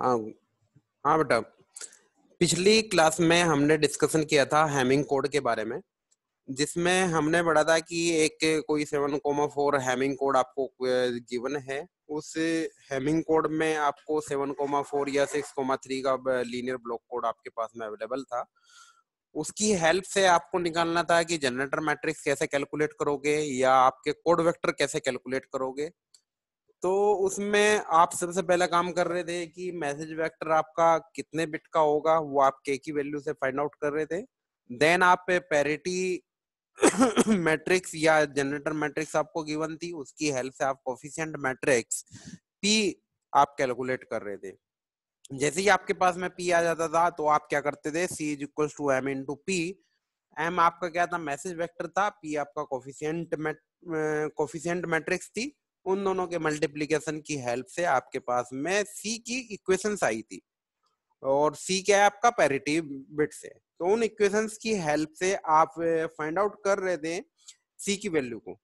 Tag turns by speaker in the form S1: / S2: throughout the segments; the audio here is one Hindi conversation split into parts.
S1: हाँ हाँ बेटा, पिछली क्लास में हमने डिस्कशन किया था हैमिंग कोड के बारे में, जिसमें हमने पढ़ा था कि एक कोई 7,4 हैमिंग कोड आपको गिवन है। उस हैमिंग कोड में आपको 7,4 या 6,3 का लीनियर ब्लॉक कोड आपके पास में अवेलेबल था। उसकी हेल्प से आपको निकालना था कि जनरेटर मैट्रिक्स कैसे कैलकुलेट करोगे या आपके कोड वेक्टर कैसे कैलकुलेट करोगे। तो उसमें आप सबसे पहला काम कर रहे थे कि मैसेज वेक्टर आपका कितने बिट का होगा वो आप के की वैल्यू से फाइंड आउट कर रहे थे। देन आप पैरिटी मैट्रिक्स या जनरेटर मैट्रिक्स आपको गिवन थी, उसकी हेल्प से आप कोफिशिएंट मैट्रिक्स पी आप कैलकुलेट कर रहे थे। जैसे ही आपके पास में पी आ जाता था तो आप क्या करते थे, C is equal to M into P. M आपका क्या था, मैसेज वेक्टर था, पी आपका कोफिशिएंट मैट्रिक्स थी। उन दोनों के मल्टीप्लीकेशन की हेल्प से आपके पास में सी की इक्वेशंस आई थी, और सी क्या है आपका, पैरिटी बिट से। तो उन इक्वेशंस की हेल्प से आप फाइंड आउट कर रहे थे सी की वैल्यू को,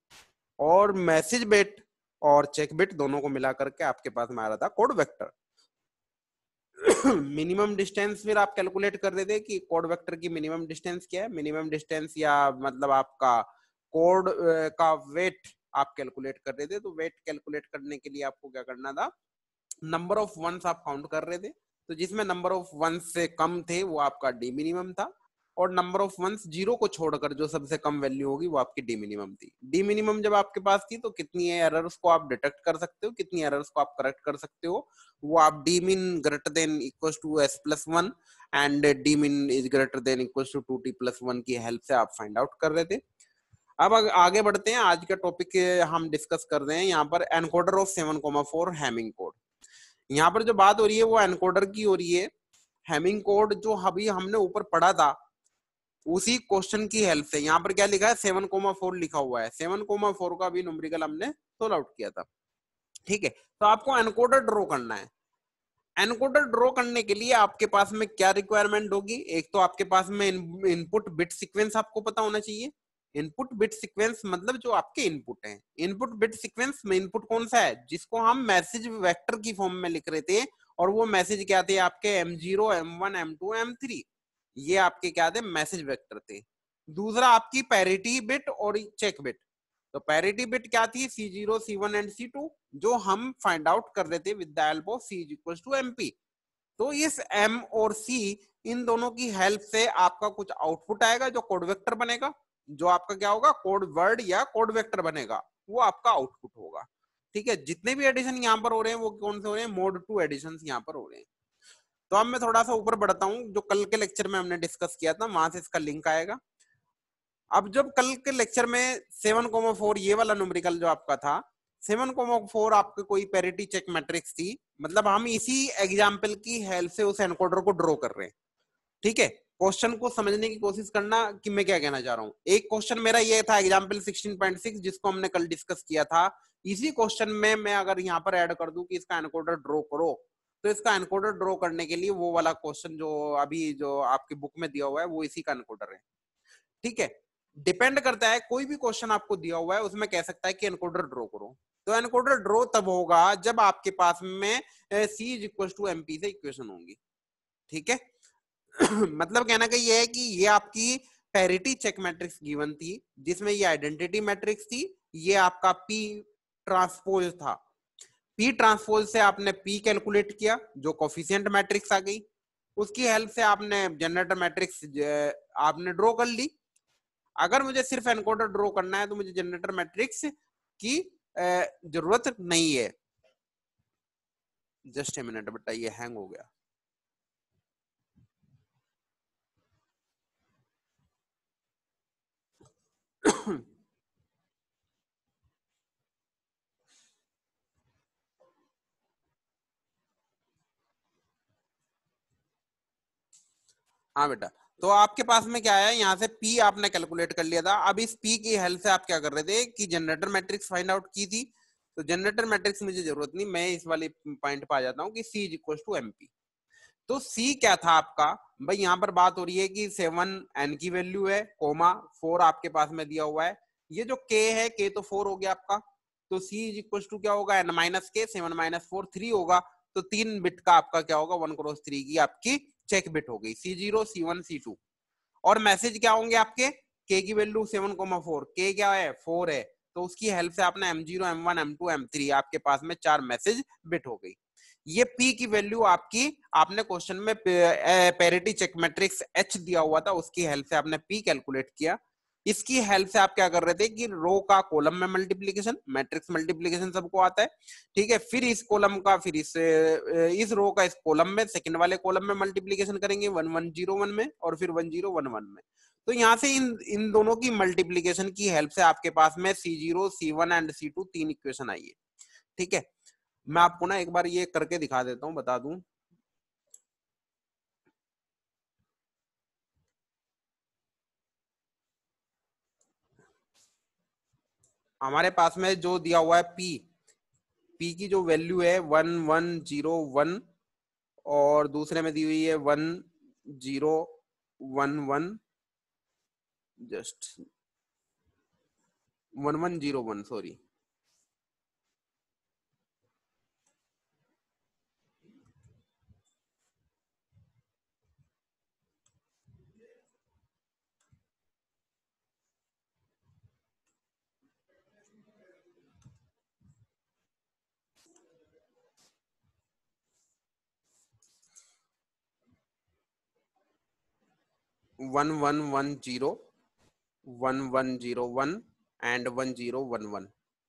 S1: और मैसेज बिट और चेक बिट दोनों को मिला करके आपके पास में आ रहा था कोड वेक्टर। मिनिमम डिस्टेंस फिर आप कैलकुलेट कर रहे थे कि कोड वेक्टर की मिनिमम डिस्टेंस क्या है। मिनिमम डिस्टेंस या मतलब आपका कोड का वेट आप कैलकुलेट कर रहे थे। तो वेट कैलकुलेट करने के लिए आपको क्या करना था, नंबर ऑफ वंस आप काउंट कर रहे थे। तो जिसमें नंबर ऑफ वंस से कम थे वो आपका डी मिनिमम था, और नंबर ऑफ वंस जीरो को छोड़कर जो सबसे कम वैल्यू होगी वो आपकी डी मिनिमम थी। डी मिनिमम जब आपके पास थी तो कितनी एरर्स को आप डिटेक्ट कर सकते हो, कितनी एरर्स को आप करेक्ट कर सकते हो, वो आप D min greater than equal to S plus one and D min is greater than equal to 2t plus one की हेल्प से आप फाइंड आउट कर रहे थे। अब आगे बढ़ते हैं। आज का टॉपिक हम डिस्कस कर रहे हैं यहाँ पर एनकोडर ऑफ 7,4 हैमिंग कोड। यहाँ पर जो बात हो रही है वो एनकोडर की हो रही है। हैमिंग कोड जो अभी हमने ऊपर पढ़ा था उसी क्वेश्चन की हेल्प से यहाँ पर क्या लिखा है, 7,4 लिखा हुआ है। 7,4 का भी न्यूमेरिकल हमने सोल्व आउट किया था। ठीक है, तो आपको एनकोडर ड्रॉ करना है। एनकोडर ड्रॉ करने के लिए आपके पास में क्या रिक्वायरमेंट होगी, एक तो आपके पास में इनपुट बिट सीक्वेंस आपको पता होना चाहिए। इनपुट बिट सीक्वेंस मतलब जो आपके इनपुट हैं। इनपुट बिट सीक्वेंस में इनपुट कौन सा है, जिसको हम मैसेज वेक्टर की फॉर्म में लिख रहे थे, और वो मैसेज क्या थे आपके M0 M1 M2 M3, ये आपके क्या थे, मैसेज वेक्टर थे। दूसरा आपकी पैरिटी बिट और चेक बिट। तो पैरिटी बिट क्या थी, C0 C1 एंड C2, जो हम फाइंड आउट कर रहे थे with the help of C equals to MP। तो इस M और C इन दोनों की हेल्प से आपका कुछ आउटपुट आएगा जो कोड वेक्टर बनेगा, जो आपका क्या होगा, कोड वर्ड या कोड वेक्टर बनेगा, वो आपका आउटपुट होगा। ठीक है, जितने भी एडिशन यहाँ पर हो रहे हैं वो कौन से हो रहे हैं, मोड 2 एडिशन यहाँ पर हो रहे हैं। तो अब मैं थोड़ा सा ऊपर बढ़ता हूँ, जो कल के लेक्चर में हमने डिस्कस किया था वहां से इसका लिंक आएगा। अब जब कल के लेक्चर में 7,4 ये वाला न्यूमेरिकल जो आपका था, 7,4 आपके कोई पैरिटी चेक मैट्रिक्स थी, मतलब हम इसी एग्जाम्पल की हेल्प से उस एनकोडर को ड्रॉ कर रहे हैं। ठीक है, क्वेश्चन को समझने की कोशिश करना कि मैं क्या कहना चाह रहा हूँ। एक क्वेश्चन मेरा ये था एग्जाम्पल 16.6 जिसको हमने कल डिस्कस किया था। इसी क्वेश्चन में मैं अगर यहाँ पर ऐड कर दूं कि इसका एनकोडर ड्रॉ करो, तो इसका एनकोडर ड्रॉ करने के लिए वो वाला क्वेश्चन जो अभी जो आपकी बुक में दिया हुआ है वो इसी का एनकोडर है। ठीक है, डिपेंड करता है, कोई भी क्वेश्चन आपको दिया हुआ है उसमें कह सकता है कि एनकोडर ड्रॉ करो। तो एनकोडर ड्रॉ तब होगा जब आपके पास में सी इज इक्वल टू एमपी से इक्वेशन होंगी। ठीक है मतलब कहना का ये है कि ये आपकी पैरिटी चेक मैट्रिक्स गिवन थी, जिसमें ये आइडेंटिटी मैट्रिक्स थी, ये आपका पी ट्रांसपोज था। पी ट्रांसपोज से आपने पी कैलकुलेट किया जो कोफिशिएंट मैट्रिक्स आ गई, उसकी हेल्प से आपने जनरेटर मैट्रिक्स आपने ड्रॉ कर ली। अगर मुझे सिर्फ एनकोडर ड्रॉ करना है तो मुझे जनरेटर मैट्रिक्स की जरूरत नहीं है। जस्ट ए मिनट बेटा, ये हैंग हो गया। हाँ बेटा, तो आपके पास में क्या है, यहाँ से P आपने कैलकुलेट कर लिया था। अब इस P की हेल्प से आप क्या कर रहे थे कि जनरेटर मैट्रिक्स फाइंड आउट की थी। तो जनरेटर मैट्रिक्स मुझे जरूरत नहीं, मैं इस वाले पॉइंट पे आ जाता हूँ कि C is equal to MP। तो C क्या था आपका भाई, यहाँ पर बात हो रही है कि 7 N की वैल्यू है, कोमा 4 आपके पास में दिया हुआ है। ये जो K है, K तो 4 हो गया आपका, तो C इज इक्वल टू क्या होगा, N माइनस K, 7 माइनस 4 3 होगा। तो 3 बिट का आपका क्या होगा, 1 क्रॉस 3 की आपकी चेक बिट हो गई, C0 C1 C2। और मैसेज क्या होंगे आपके, के की वैल्यू 7,4, के क्या है 4 है, तो उसकी हेल्प से आपने M0 M1 M2 M3 आपके पास में 4 मैसेज बिट हो गई। ये P की वैल्यू आपकी, आपने क्वेश्चन में पैरिटी चेक मैट्रिक्स H दिया हुआ था, उसकी हेल्प से आपने P कैलकुलेट किया। इसकी हेल्प से आप क्या कर रहे थे कि रो का कॉलम में मल्टीप्लीकेशन, मैट्रिक्स मल्टीप्लीकेशन सबको आता है, ठीक है, फिर इस कॉलम का, फिर इस रो का इस कॉलम में, सेकंड वाले कॉलम में मल्टीप्लीकेशन करेंगे 1 1 0 1 में और फिर 1 0 1 1 में। तो यहाँ से इन दोनों की मल्टीप्लीकेशन की हेल्प से आपके पास में C0 C1 एंड C2 तीन इक्वेशन आई है, ठीक है। मैं आपको ना एक बार ये करके दिखा देता हूं, बता दूं। हमारे पास में जो दिया हुआ है P की जो वैल्यू है 1 1 0 1 और दूसरे में दी हुई है 1 0 1 1, जस्ट 1 1 0 1, सॉरी, 1 1 1 0 1 1 0 1 एंड 1 0 1 1।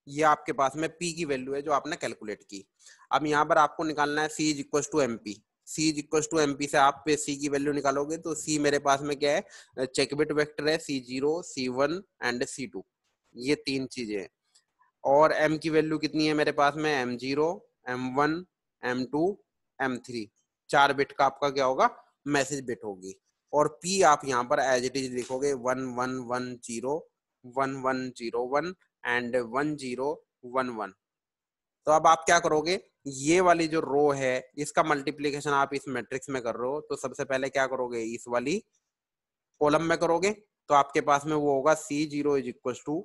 S1: ये आपके पास में P की वैल्यू है जो आपने कैलकुलेट की। अब यहाँ पर आपको निकालना है C is equal to MP। C is equal to MP से आप C की वैल्यू निकालोगे तो C मेरे पास में क्या है, चेक बिट वेक्टर है, C0 C1 एंड C2, ये तीन चीजें हैं। और M की वैल्यू कितनी है मेरे पास में, M0 M1 M2 M3, 4 bit का आपका क्या होगा, मैसेज बिट होगी। और P आप यहाँ पर एज इट इज लिखोगे 1 1 1 0 1 1 0 1 एंड 1 0 1 1। तो अब आप क्या करोगे, ये वाली जो रो है इसका मल्टीप्लीकेशन आप इस मैट्रिक्स में कर रहे हो, तो सबसे पहले क्या करोगे, इस वाली कॉलम में करोगे, तो आपके पास में वो होगा C0 इज इक्वल टू,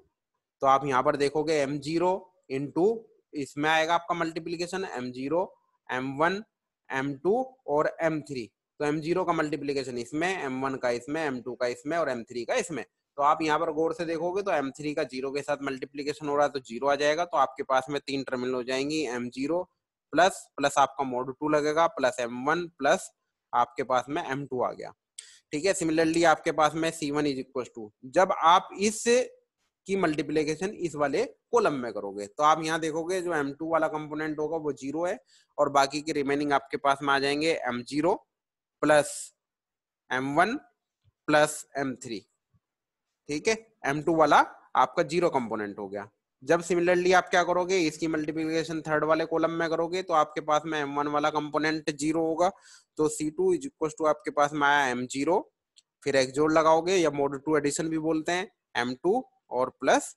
S1: तो आप यहाँ पर देखोगे M0 इंटू, इसमें आएगा आपका मल्टीप्लीकेशन M0 M1 M2 और M3। तो M0 का मल्टीप्लीकेशन इसमें, M1 का इसमें, M2 का इसमें और M3 का इसमें। तो आप यहाँ पर गौर से देखोगे तो M3 का 0 के साथ मल्टीप्लीकेशन हो रहा है तो 0 आ जाएगा, तो आपके पास में तीन टर्मिनल हो जाएंगी, M0 प्लस प्लस आपका mod 2 लगेगा प्लस M1 प्लस आपके पास में M2 आ गया, ठीक है। सिमिलरली आपके पास में C1 इज इक्वल टू, जब आप इस की मल्टीप्लीकेशन इस वाले कॉलम में करोगे तो आप यहाँ देखोगे जो M2 वाला कंपोनेंट होगा वो 0 है और बाकी के रिमेनिंग आपके पास में आ जाएंगे M0 plus M1 plus M3, ठीक है। M2 वाला आपका 0 कंपोनेंट हो गया। जब सिमिलरली आप क्या करोगे, इसकी मल्टीप्लीकेशन थर्ड वाले कॉलम में करोगे तो आपके पास में M1 वाला कंपोनेंट 0 होगा, तो C2 इज इक्वल टू आपके पास में आया M0, फिर एक जोड़ लगाओगे या mod 2 एडिशन भी बोलते हैं, M2 और प्लस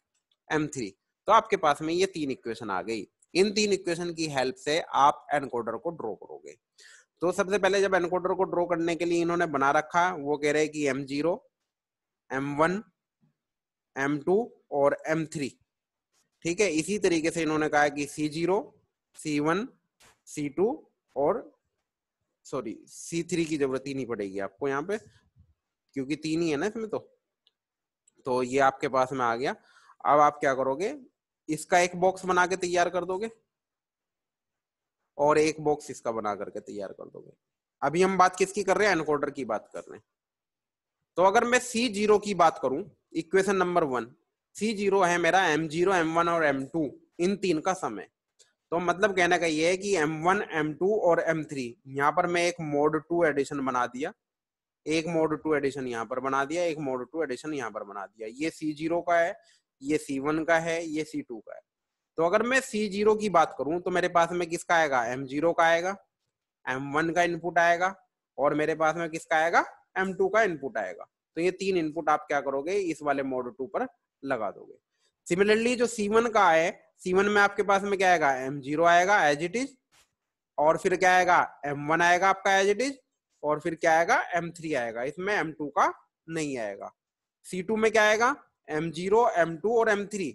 S1: M3। तो आपके पास में ये तीन इक्वेशन आ गई। इन तीन इक्वेशन की हेल्प से आप एनकोडर को ड्रॉ करोगे। तो सबसे पहले जब एनकोडर को ड्रॉ करने के लिए इन्होंने बना रखा, वो कह रहे हैं कि M0 M1 M2 और M3, ठीक है। इसी तरीके से इन्होंने कहा कि C0 C1 C2 और सॉरी C3 की जरूरत ही नहीं पड़ेगी आपको यहाँ पे, क्योंकि तीन ही है ना इसमें। तो ये आपके पास में आ गया। अब आप क्या करोगे, इसका एक बॉक्स बना के तैयार कर दोगे और एक बॉक्स इसका बना करके तैयार कर दोगे। अभी हम बात किसकी कर रहे हैं, एनकोडर की बात कर रहे हैं। तो अगर मैं C0 की बात करूं, इक्वेशन नंबर 1, C0 है मेरा M0 M1 और M2 इन तीन का सम है। तो मतलब कहने का ये है कि M1 M2 और M3, यहाँ पर मैं एक mod 2 एडिशन बना दिया, एक mod 2 एडिशन यहाँ पर बना दिया, एक mod 2 एडिशन यहाँ पर बना दिया। ये C0 का है, ये C1 का है, ये C2 का है। तो अगर मैं C0 की बात करूं तो मेरे पास में किसका आएगा, M0 का आएगा, M1 का इनपुट आएगा और मेरे पास में किसका आएगा, M2 का इनपुट आएगा। तो ये तीन इनपुट आप क्या करोगे, इस वाले mod 2 पर लगा दोगे। सिमिलरली जो C1 का है, C1 में आपके पास में क्या आएगा, M0 आएगा एज इट इज, और फिर क्या आएगा, M1 आएगा आपका एज इट इज, और फिर क्या आएगा, M3 आएगा, इसमें M2 का नहीं आएगा। C2 में क्या आएगा, M0 M2 और M3।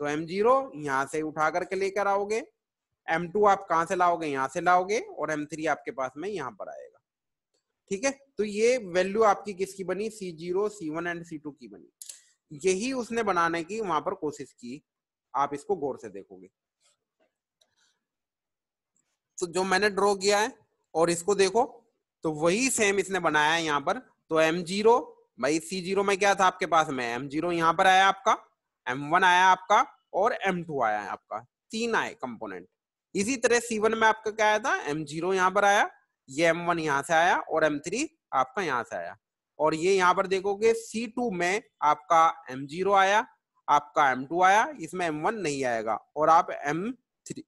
S1: तो M0 यहां से उठा करके लेकर आओगे M2 आप कहां से लाओगे, यहां से लाओगे, और M3 आपके पास में यहां पर आएगा। ठीक है, तो ये वैल्यू आपकी किसकी बनी, C0, C1 एंड C2 की बनी। यही उसने बनाने की वहां पर कोशिश की, आप इसको गौर से देखोगे। तो जो मैंने ड्रॉ किया है और इसको देखो, तो वही सेम इसने बनाया है यहाँ पर। तो M0 भाई, C0 में क्या था आपके पास में, M0 यहाँ पर आया आपका, M1 आया आपका, और M2 आया है आपका, 3 आए कंपोनेंट। इसी तरह C1 में आपका क्या आया था, M0 यहाँ पर आया, ये M1 यहाँ से आया, और M3 आपका यहाँ से आया। और ये यहाँ पर देखोगे C2 में आपका M0 आया, आपका M2 आया, इसमें M1 नहीं आएगा, और आप M3,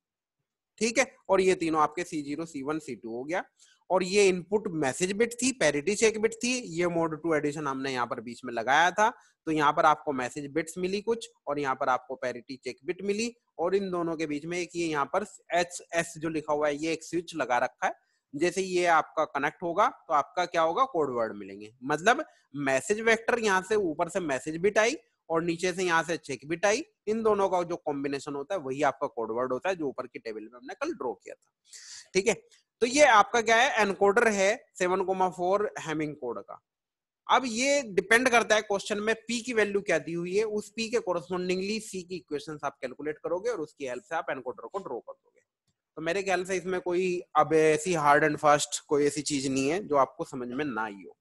S1: ठीक है। और ये तीनों आपके C0, C1, C2 हो गया। और ये इनपुट मैसेज बिट थी, पैरिटी चेक बिट थी, ये मोड 2 एडिशन हमने यहाँ पर बीच में लगाया था। तो यहाँ पर आपको मैसेज बिट्स मिली कुछ, और यहाँ पर आपको पैरिटी चेक बिट मिली, और इन दोनों के बीच में एक ये यहाँ पर HS जो लिखा हुआ है, ये एक स्विच लगा रखा है। जैसे ये आपका कनेक्ट होगा तो आपका क्या होगा, कोड वर्ड मिलेंगे। मतलब मैसेज वेक्टर यहाँ से ऊपर से मैसेज बिट आई, और नीचे से यहाँ से चेक बिट आई, इन दोनों का जो कॉम्बिनेशन होता है वही आपका कोड वर्ड होता है, जो ऊपर की टेबल में हमने कल ड्रॉ किया था। ठीक है, तो ये आपका क्या है, एनकोडर है 7,4 हैमिंग कोड का। अब ये डिपेंड करता है क्वेश्चन में पी की वैल्यू क्या दी हुई है, उस पी के कोरस्पोंडिंगली सी की इक्वेशंस आप कैलकुलेट करोगे, और उसकी हेल्प से आप एनकोडर को ड्रॉ कर दोगे। तो मेरे ख्याल से इसमें कोई अब ऐसी हार्ड एंड फास्ट कोई ऐसी चीज नहीं है जो आपको समझ में ना आई हो।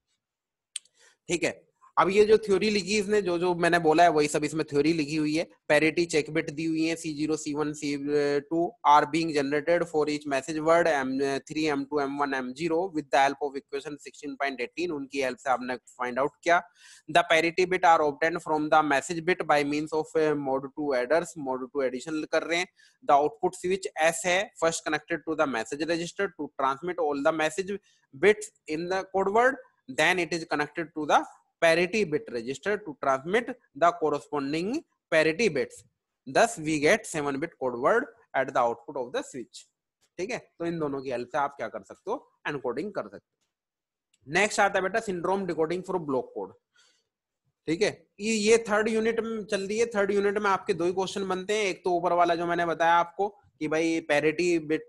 S1: ठीक है, अब ये जो थ्योरी लिखी इसने, जो जो मैंने बोला है वही सब इसमें थ्योरी लिखी हुई है। पैरिटी चेक बिट दी हुई है, C0, C1, C2 are being generated for each message word M3, M2, M1, M0 with the help of equation 16.18, उनकी हेल्प से आपने फाइंड आउट किया। The parity bit are obtained from the message bit by means of mod 2 adders, mod 2 addition कर रहे हैं। द आउटपुट स्विच S है, first connected to the message register to transmit all the message bits in the code word, then it is connected to the parity bit register to transmit the corresponding parity bits, thus we get 7-bit code word at the output of the switch। ठीक है, तो इन दोनों की हेल्प से आप क्या कर सकते हो, एनकोडिंग कर सकते हो। नेक्स्ट आता है बेटा syndrome decoding for block code. ठीक है, ये थर्ड यूनिट में चल रही है। थर्ड यूनिट में आपके दो ही क्वेश्चन बनते हैं। एक तो ऊपर वाला जो मैंने बताया आपको कि भाई parity bit,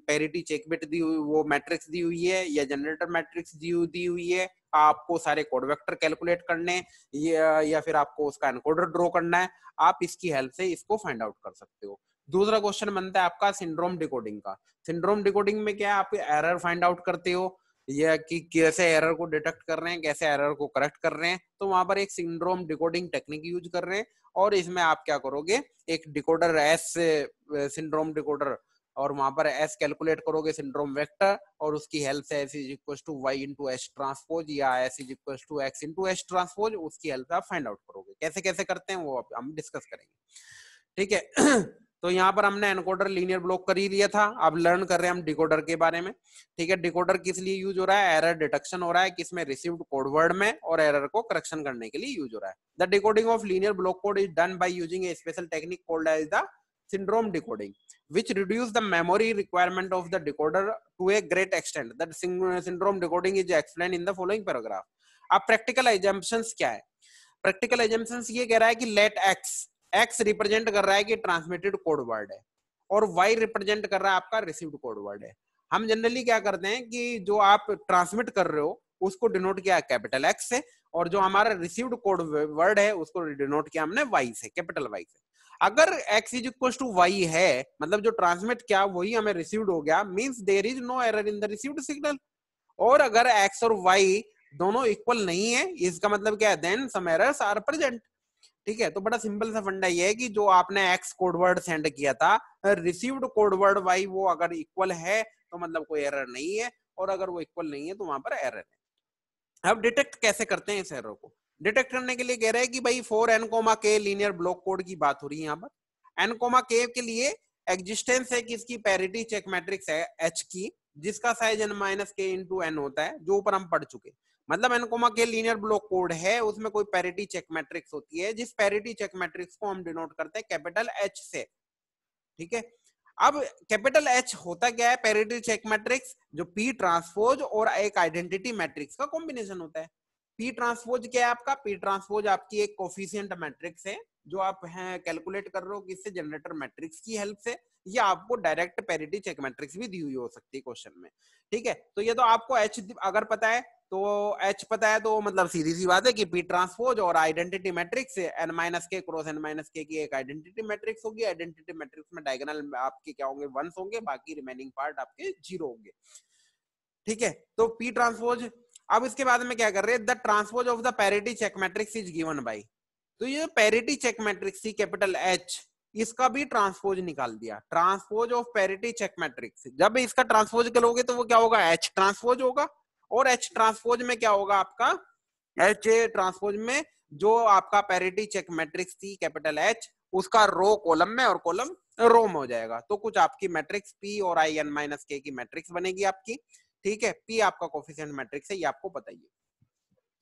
S1: parity check bit दी हुई, वो मैट्रिक्स दी हुई है या जनरेटर मैट्रिक्स दी हुई है, आपको सारे कोड वेक्टर कैलकुलेट करने या फिर आपको उसका एनकोडर ड्रॉ करना है, आप इसकी हेल्प से इसको फाइंड आउट कर सकते हो। दूसरा क्वेश्चन बनता है आपका सिंड्रोम डिकोडिंग का। सिंड्रोम डिकोडिंग में क्या है, आप एरर फाइंड आउट करते हो, या कि कैसे एरर को डिटेक्ट कर रहे हैं, कैसे एरर को करेक्ट कर रहे हैं। तो वहां पर एक सिंड्रोम डिकोडिंग टेक्निक यूज कर रहे हैं, और इसमें आप क्या करोगे, एक डिकोडर एस सिंड्रोम डिकोडर, और वहां पर एस कैलकुलेट करोगे सिंड्रोम वेक्टर, और उसकी हेल्प से S is equal to Y into S transpose या S is equal to X into S transpose, उसकी हेल्प से आप फाइंड आउट करोगे। कैसे कैसे करते हैं वो हम डिस्कस करेंगे। ठीक है, तो यहाँ पर हमने एनकोडर लीनियर ब्लॉक कर ही लिया था, अब लर्न कर रहे हैं हम डिकोडर के बारे में। ठीक है, डिकोडर किस लिए यूज हो रहा है, एरर डिटेक्शन हो रहा है किसमें, रिसीव्ड कोड वर्ड में, और एरर को करेक्शन करने के लिए यूज हो रहा है। The decoding of linear block code is done by using a special technique called as the syndrome decoding, which reduce the memory requirement of the decoder to a great extent. That syndrome decoding is explained in the following paragraph. अब practical assumptions क्या है, practical assumptions ये कह रहा है कि let x रिप्रेजेंट कर रहा है कि ट्रांसमिटेड कोड वर्ड है, और y रिप्रेजेंट कर रहा है आपका रिसीव्ड कोड वर्ड है। हम जनरली क्या करते हैं कि जो आप ट्रांसमिट कर रहे हो उसको डिनोट किया कैपिटल X से, और जो हमारा रिसीव्ड कोड वर्ड है उसको डिनोट किया हमने Y से, कैपिटल Y से। अगर x is equal to y है, मतलब जो ट्रांसमिट किया वही हमें रिसीव्ड हो गया, means there is no error in the received signal. और अगर x और y दोनों इक्वल नहीं है, इसका मतलब क्या है, then some errors are present. ठीक है, तो बड़ा सिंपल सा फंडा ये है कि जो आपने x कोड वर्ड सेंड किया था, रिसीव्ड कोड वर्ड y वो अगर इक्वल है तो मतलब कोई एरर नहीं है, और अगर वो इक्वल नहीं है तो वहां पर एरर है। अब डिटेक्ट कैसे करते हैं इस एरर को, डिटेक्ट करने के लिए कह रहे हैं कि भाई for n, linear block code की बात हो रही है यहाँ पर। n, के लिए एग्जिस्टेंस है कि इसकी पैरिटी चेक मैट्रिक्स है h की, जिसका साइज n-k इंटू n होता है, जो ऊपर हम पढ़ चुके। मतलब n, लीनियर ब्लॉक कोड है, उसमें कोई पैरिटी चेक मैट्रिक्स होती है, जिस पैरिटी चेक मैट्रिक्स को हम डिनोट करते हैं कैपिटल H से। ठीक है, अब कैपिटल H होता क्या है, पैरिटी चेक मैट्रिक्स, जो P ट्रांसपोज और एक आइडेंटिटी मैट्रिक्स का कॉम्बिनेशन होता है। P ट्रांसपोज क्या है आपका, P ट्रांसपोज आपकी एक कोफिशिएंट मैट्रिक्स है, जो आप हैं कैलकुलेट कर रहे हो किससे, जनरेटर मैट्रिक्स की हेल्प से, या आपको डायरेक्ट पैरिटी चेक मैट्रिक्स भी दी हुई हो सकती है क्वेश्चन में। ठीक है, तो ये तो आपको एच अगर पता है तो एच पता है तो मतलब सीधी सी बात है कि पी ट्रांसपोज और आइडेंटिटी मैट्रिक्स एन माइनस के क्रॉस एन माइनस के की एक आइडेंटिटी मैट्रिक्स होगी। आइडेंटिटी मैट्रिक्स में डायगोनल आपके क्या होंगे, वंस होंगे, बाकी रिमेनिंग पार्ट आपके जीरो होंगे। ठीक है, तो पी ट्रांसपोज। अब इसके बाद में क्या कर रहे हैं, the transpose of the parity check matrix is given by, तो ये पैरिटी चेक मैट्रिक्स थी कैपिटल एच, इसका भी ट्रांसपोज निकाल दिया। Transpose of parity check matrix, जब इसका ट्रांसपोज करोगे तो वो क्या होगा, एच ट्रांसपोज होगा। और एच ट्रांसपोज में क्या होगा आपका, एच ट्रांसपोज में जो आपका पैरिटी चेक मैट्रिक्स थी कैपिटल एच, उसका रो कॉलम में और कॉलम रो में हो जाएगा। तो कुछ आपकी मैट्रिक्स पी और आई एन माइनस के की मैट्रिक्स बनेगी आपकी। ठीक है, पी आपका कोफिशिएंट मैट्रिक्स है, ये आपको पता ही है।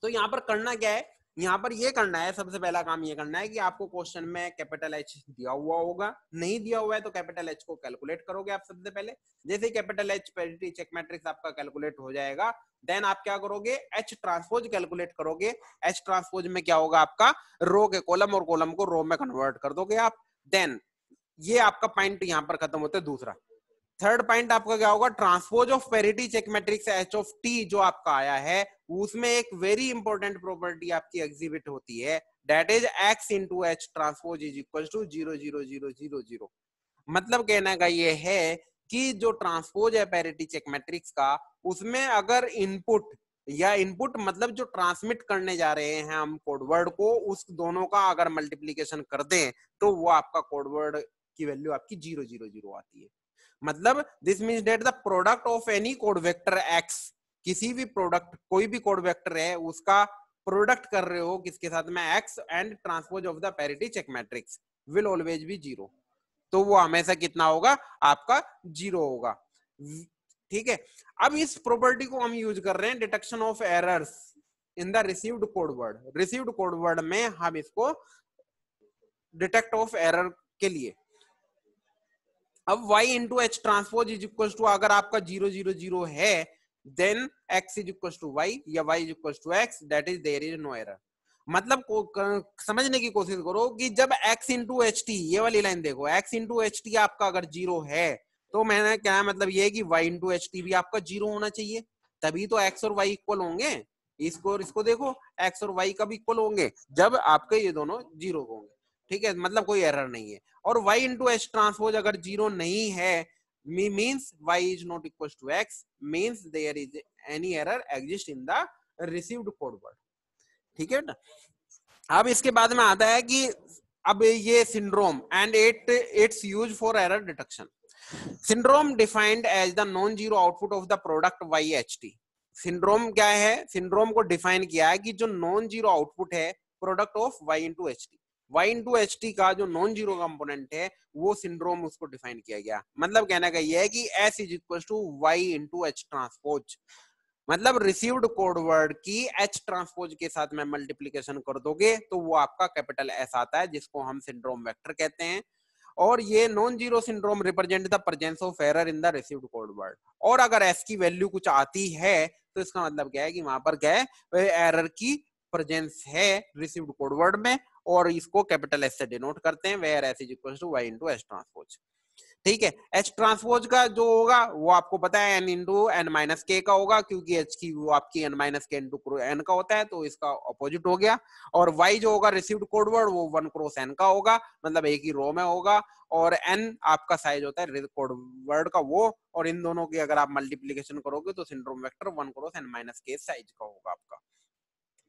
S1: तो यहाँ पर करना क्या है, यहाँ पर ये करना है, सबसे पहला काम ये करना है कि आपको क्वेश्चन में कैपिटल एच दिया हुआ होगा, नहीं दिया हुआ है तो कैपिटल एच को कैलकुलेट करोगे आप सबसे पहले। जैसे capital H parity check matrix आपका कैलकुलेट हो जाएगा, देन आप क्या करोगे, एच ट्रांसपोज कैलकुलेट करोगे। एच ट्रांसपोज में क्या होगा, आपका रो के कॉलम और कॉलम को रो में कन्वर्ट कर दोगे आप। देन ये आपका पॉइंट यहाँ पर खत्म होता है। दूसरा थर्ड पॉइंट आपका क्या होगा, transpose of parity check matrix H of T जो आपका आया है, उसमें एक वेरी इंपॉर्टेंट प्रॉपर्टी आपकी एग्जिबिट होती है, that is X into H transpose is equal to 0 0 0 0 0। मतलब कहने का ये है कि जो ट्रांसपोज है पैरिटी चेक मैट्रिक्स का, उसमें अगर इनपुट या इनपुट मतलब जो ट्रांसमिट करने जा रहे हैं हम कोडवर्ड को, उस दोनों का अगर मल्टीप्लीकेशन कर दें तो वो आपका कोडवर्ड की वैल्यू आपकी 0 0 0 आती है। मतलब this means that the product of any code vector x, किसी भी प्रोडक्ट, कोई भी कोड वेक्टर है उसका प्रोडक्ट कर रहे हो किसके साथ में, X, and transpose of the parity check matrix will always be 0, तो वो हमेशा कितना होगा, आपका 0 होगा। ठीक है, अब इस प्रॉपर्टी को हम यूज कर रहे हैं detection of errors in the received code word. Received code word में हम इसको डिटेक्ट ऑफ एरर के लिए, अब y into H transpose is equal to, अगर आपका 0 0 0 है then x is equal to y या y is equal to x, that is there is no error. मतलब समझने की कोशिश करो कि जब x इंटू एच टी, ये वाली लाइन देखो, x इंटू एच टी आपका अगर 0 है तो मैंने क्या मतलब ये कि y इंटू एच टी भी आपका 0 होना चाहिए, तभी तो x और y इक्वल होंगे। इसको देखो, x और y कब इक्वल होंगे, जब आपके ये दोनों 0 होंगे। ठीक है, मतलब कोई एरर नहीं है। और y इंटू एच ट्रांसपोज अगर 0 नहीं है, means y is not equal to x, means there is any error exist in the received code word। ठीक है ना। अब इसके बाद में आता है कि अब ये syndrome and its use for error detection. Syndrome defined as the non zero output of the product y H T. Syndrome क्या है, सिंड्रोम को डिफाइन किया है कि जो नॉन जीरो आउटपुट है product of y into H T, y into H T का जो नॉन जीरो कंपोनेंट है वो सिंड्रोम, उसको डिफाइन किया गया। मतलब कहने का ये है कि s is equal to Y into H transpose, मतलब रिसीव्ड कोड वर्ड की h ट्रांसपोज के साथ में मल्टीप्लीकेशन कर दोगे तो वो आपका कैपिटल S आता है, जिसको हम सिंड्रोम वेक्टर कहते हैं। और ये non zero syndrome represent the presence of error in the received code word. और अगर s की वैल्यू कुछ आती है तो इसका मतलब क्या है कि वहां पर क्या है, एरर की प्रेजेंस है रिसीव्ड कोड वर्ड में, और इसको कैपिटल एस से डिनोट करते हैं, where s is equal to Y into H transpose. ठीक है, एच ट्रांसपोज का जो होगा वो आपको पता है एन इंटू एन माइनस के का होगा, क्योंकि एच की वो आपकी एन माइनस के इंटू एन का होता है, तो इसका अपोजिट हो गया। और वाई जो होगा रिसीव्ड कोड वर्ड वो 1 क्रॉस एन का होगा, मतलब एक ही रो में होगा। और एन आपका साइज होता है कोड वर्ड का वो, और इन दोनों की अगर आप मल्टीप्लीकेशन करोगे तो syndrome vector 1 cross n minus k size का होगा आपका।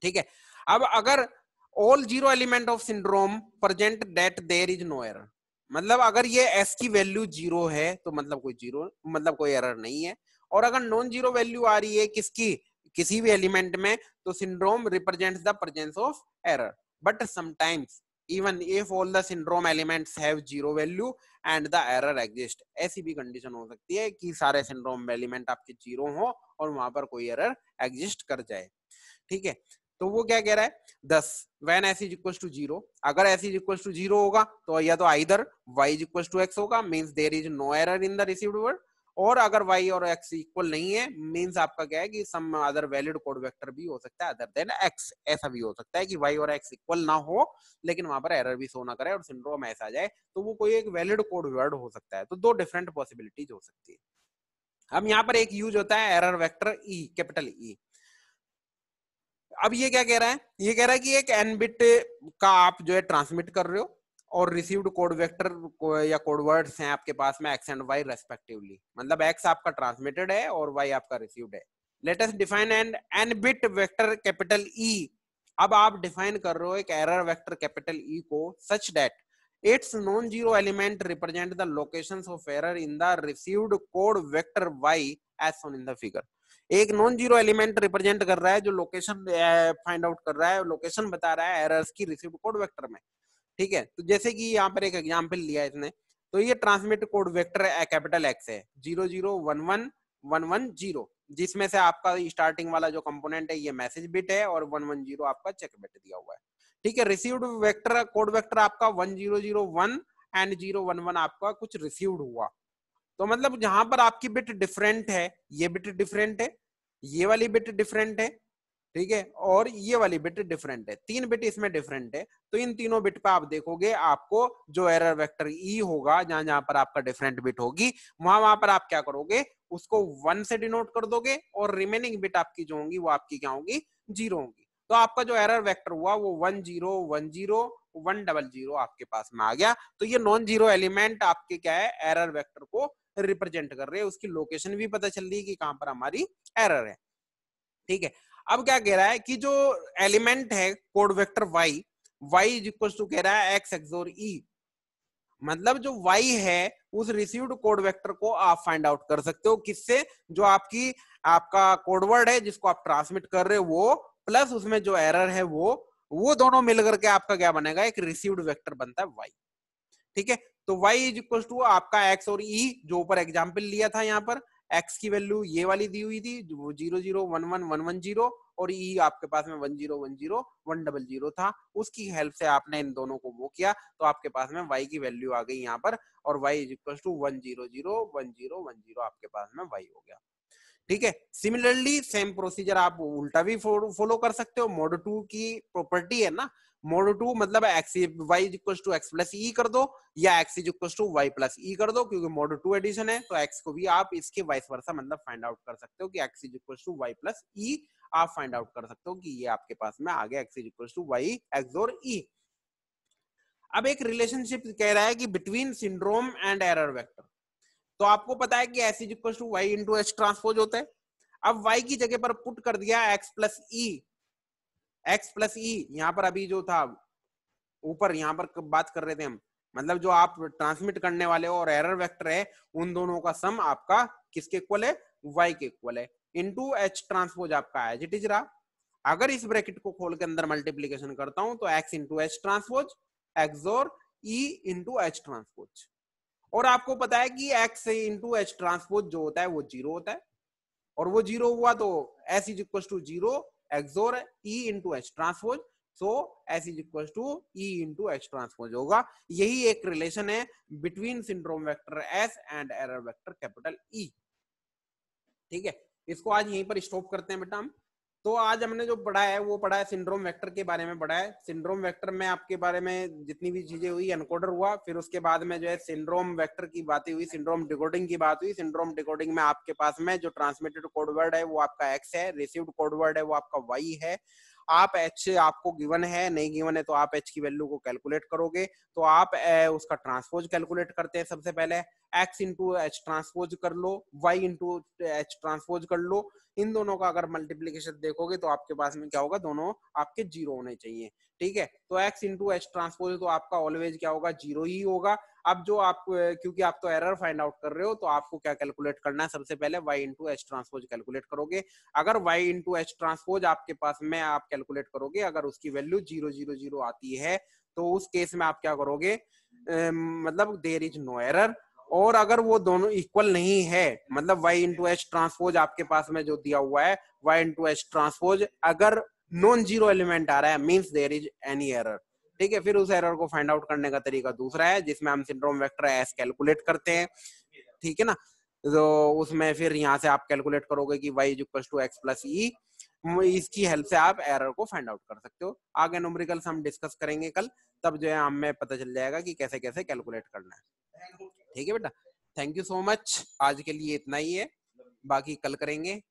S1: ठीक है, अब अगर all zero element of syndrome present that there is no error, मतलब अगर ये s की वैल्यू 0 है तो मतलब कोई जीरो, मतलब कोई एरर नहीं है। और अगर नॉन जीरो वैल्यू आ रही है किसकी, किसी भी एलिमेंट में, तो syndrome represents the presence of error. But sometimes even if all the syndrome elements have zero value and the error exist, ऐसी भी कंडीशन हो सकती है कि सारे सिंड्रोम एलिमेंट आपके जीरो हो और वहां पर कोई एरर एग्जिस्ट कर जाए। ठीक है, तो वो क्या कह रहा है 10 when s is equal to 0, अगर s इज इक्वल टू 0 होगा तो या तो either y is equal to x होगा, means there is no error in the received word, और अगर y और x इक्वल नहीं है मींस आपका क्या है कि some other valid code vector भी हो सकता है अदर देन x। ऐसा भी हो सकता है कि y और x इक्वल ना हो लेकिन वहां पर एरर भी शो ना करे और सिंड्रोम ऐसा आ जाए, तो वो कोई एक वैलिड कोड वर्ड हो सकता है। तो दो डिफरेंट पॉसिबिलिटीज हो सकती है। अब यहाँ पर एक यूज होता है error vector E, capital E. अब ये क्या कह रहा है, ये कह रहा है कि एक n बिट का आप जो है ट्रांसमिट कर रहे हो और रिसीव्ड कोड वेक्टर या कोड वर्ड्स हैं आपके पास में x एंड y रेस्पेक्टिवली, मतलब x आपका ट्रांसमिटेड है और y आपका रिसीव्ड है। Let us define an n bit vector capital E। अब आप डिफाइन कर रहे हो एक एरर वेक्टर कैपिटल E को such that its non zero element represent the locations of error in the received code vector y as shown in the figure. एक नॉन जीरो एलिमेंट रिप्रेजेंट कर रहा है जो लोकेशन फाइंड आउट कर रहा है, लोकेशन बता रहा है एरर्स की रिसीव्ड कोड वेक्टर में। ठीक है, तो जैसे कि यहाँ पर एक एग्जांपल लिया है इसने, तो ये transmit code vector capital x है 0011110, जिसमें से आपका स्टार्टिंग वाला जो कंपोनेंट है ये मैसेज बिट है और 110 आपका चेक बिट दिया हुआ है। ठीक है, रिसीव्ड वेक्टर कोड वेक्टर आपका 1001 एंड 011 आपका कुछ रिसीव्ड हुआ। तो मतलब जहां पर आपकी बिट डिफरेंट है, ये बिट डिफरेंट है, ये वाली बिट डिफरेंट है, ठीक है, और ये वाली बिट डिफरेंट है, 3 बिट इसमें डिफरेंट है। तो इन तीनों बिट पे आप देखोगे आपको जो एरर वेक्टर ई होगा, जहां जहां पर आपका डिफरेंट बिट होगी वहां पर आप क्या करोगे, उसको 1 से डिनोट कर दोगे और रिमेनिंग बिट आपकी जो होंगी वो आपकी क्या होंगी, 0 होंगी। तो आपका जो एरर वेक्टर हुआ वो 1010 100 आपके पास में आ गया। तो ये नॉन जीरो एलिमेंट आपके क्या है, एरर वेक्टर को रिप्रेजेंट कर रहे हैं, उसकी लोकेशन भी पता चल रही है कि कहां पर हमारी एरर है। ठीक है, अब क्या कह रहा है कि जो एलिमेंट है code vector y, y is equal to कह रहा है x एक्सोर e, मतलब जो y है उस रिसीव्ड कोड वेक्टर को आप फाइंड आउट कर सकते हो किससे, जो आपका कोडवर्ड है जिसको आप ट्रांसमिट कर रहे हो वो प्लस उसमें जो एरर है वो दोनों मिलकर के आपका क्या बनेगा, एक रिसीव्ड वेक्टर बनता है y। ठीक है, तो y इज इक्वल टू आपका x और e, जो ऊपर एग्जाम्पल लिया था यहाँ पर x की वैल्यू ये वाली दी हुई थी 0011110 और e आपके पास में 1010100 था, उसकी हेल्प से आपने इन दोनों को वो किया तो आपके पास में y की वैल्यू आ गई यहाँ पर, और y इज इक्वल टू 1001010 आपके पास में y हो गया। ठीक है, सिमिलरली सेम प्रोसीजर आप उल्टा भी फॉलो कर सकते हो। मोड 2 की प्रॉपर्टी है ना, मोड 2 मतलब x y is equal to x plus E कर दो या x is equal to y plus E कर दो, क्योंकि मोड 2 एडिशन है तो x को भी आप इसके वाइस वर्सा मतलब फाइंड आउट कर सकते हो कि x is equal to y plus E, आप फाइंड आउट कर सकते हो कि ये आपके पास में आ गया x is equal to y XOR e। अब एक रिलेशनशिप कह रहा है कि between syndrome and error vector, तो आपको पता है कि x is equal to Y into H transpose होता है। अब y की जगह पर पुट कर दिया x प्लस ई, यहाँ पर अभी जो था ऊपर यहाँ पर बात कर रहे थे हम, मतलब जो आप ट्रांसमिट करने वाले हो और एरर वेक्टर है उन दोनों का सम आपका किसके इक्वल है, y के इक्वल है, इंटू एच ट्रांसपोज आपका एज इट इज रहा। अगर इस ब्रैकेट को खोल के अंदर मल्टीप्लीकेशन करता हूं तो x into H transpose XOR e into H transpose, और आपको पता है कि x इंटू एच ट्रांसपोज जो होता है वो 0 होता है, और वो 0 हुआ तो s is equal to 0 XOR e into H transpose, so s is equal to e into H transpose होगा। यही एक रिलेशन है between syndrome vector s and error vector capital E। ठीक है, इसको आज यहीं पर स्टॉप करते हैं बेटा हम। तो आज हमने जो पढ़ा है वो पढ़ा है सिंड्रोम वेक्टर के बारे में पढ़ा है। सिंड्रोम वेक्टर में आपके बारे में जितनी भी चीजें हुई, एनकोडर हुआ, फिर उसके बाद में जो है सिंड्रोम वेक्टर की बातें हुई, सिंड्रोम डिकोडिंग की बात हुई। सिंड्रोम डिकोडिंग में आपके पास में जो ट्रांसमिटेड कोडवर्ड है वो आपका x है, रिसीव्ड कोडवर्ड है वो आपका y है। आप h आपको गिवन है, नहीं गिवन है तो आप h की वैल्यू को कैलकुलेट करोगे, तो आप उसका ट्रांसपोज कैलकुलेट करते हैं। सबसे पहले x इंटू एच ट्रांसपोज कर लो, y इंटू एच ट्रांसपोज कर लो, इन दोनों का अगर मल्टीप्लीकेशन देखोगे तो आपके पास में क्या होगा, दोनों आपके 0 होने चाहिए। ठीक है, तो x इंटू एच ट्रांसपोज तो आपका ऑलवेज क्या होगा, 0 ही होगा। अब जो आप, क्योंकि आप तो एरर फाइंड आउट कर रहे हो तो आपको क्या कैलकुलेट करना है, सबसे पहले y into H transpose calculate करोगे। अगर y इंटू एच ट्रांसपोज आपके पास में आप कैलकुलेट करोगे, अगर उसकी वैल्यू 000 आती है तो उस केस में आप क्या करोगे, मतलब देयर इज नो एरर। और अगर वो दोनों इक्वल नहीं है, मतलब y इंटू एच ट्रांसपोज आपके पास में जो दिया हुआ है y इंटू एच ट्रांसपोज अगर नॉन जीरो एलिमेंट आ रहा है, means there is any error. ठीक है, फिर उस एरर को फाइंड आउट करने का तरीका दूसरा है जिसमें हम सिंड्रोम वेक्टर एस कैलकुलेट करते हैं। ठीक है ना, तो उसमें फिर यहाँ से आप कैलकुलेट करोगे कि y equals to X plus E, इसकी हेल्प से आप एरर को फाइंड आउट कर सकते हो। आगे न्यूमेरिकल्स हम डिस्कस करेंगे कल, तब जो है हमें पता चल जाएगा कि कैसे कैसे कैलकुलेट करना है। ठीक है बेटा, थैंक यू सो मच, आज के लिए इतना ही है, बाकी कल करेंगे।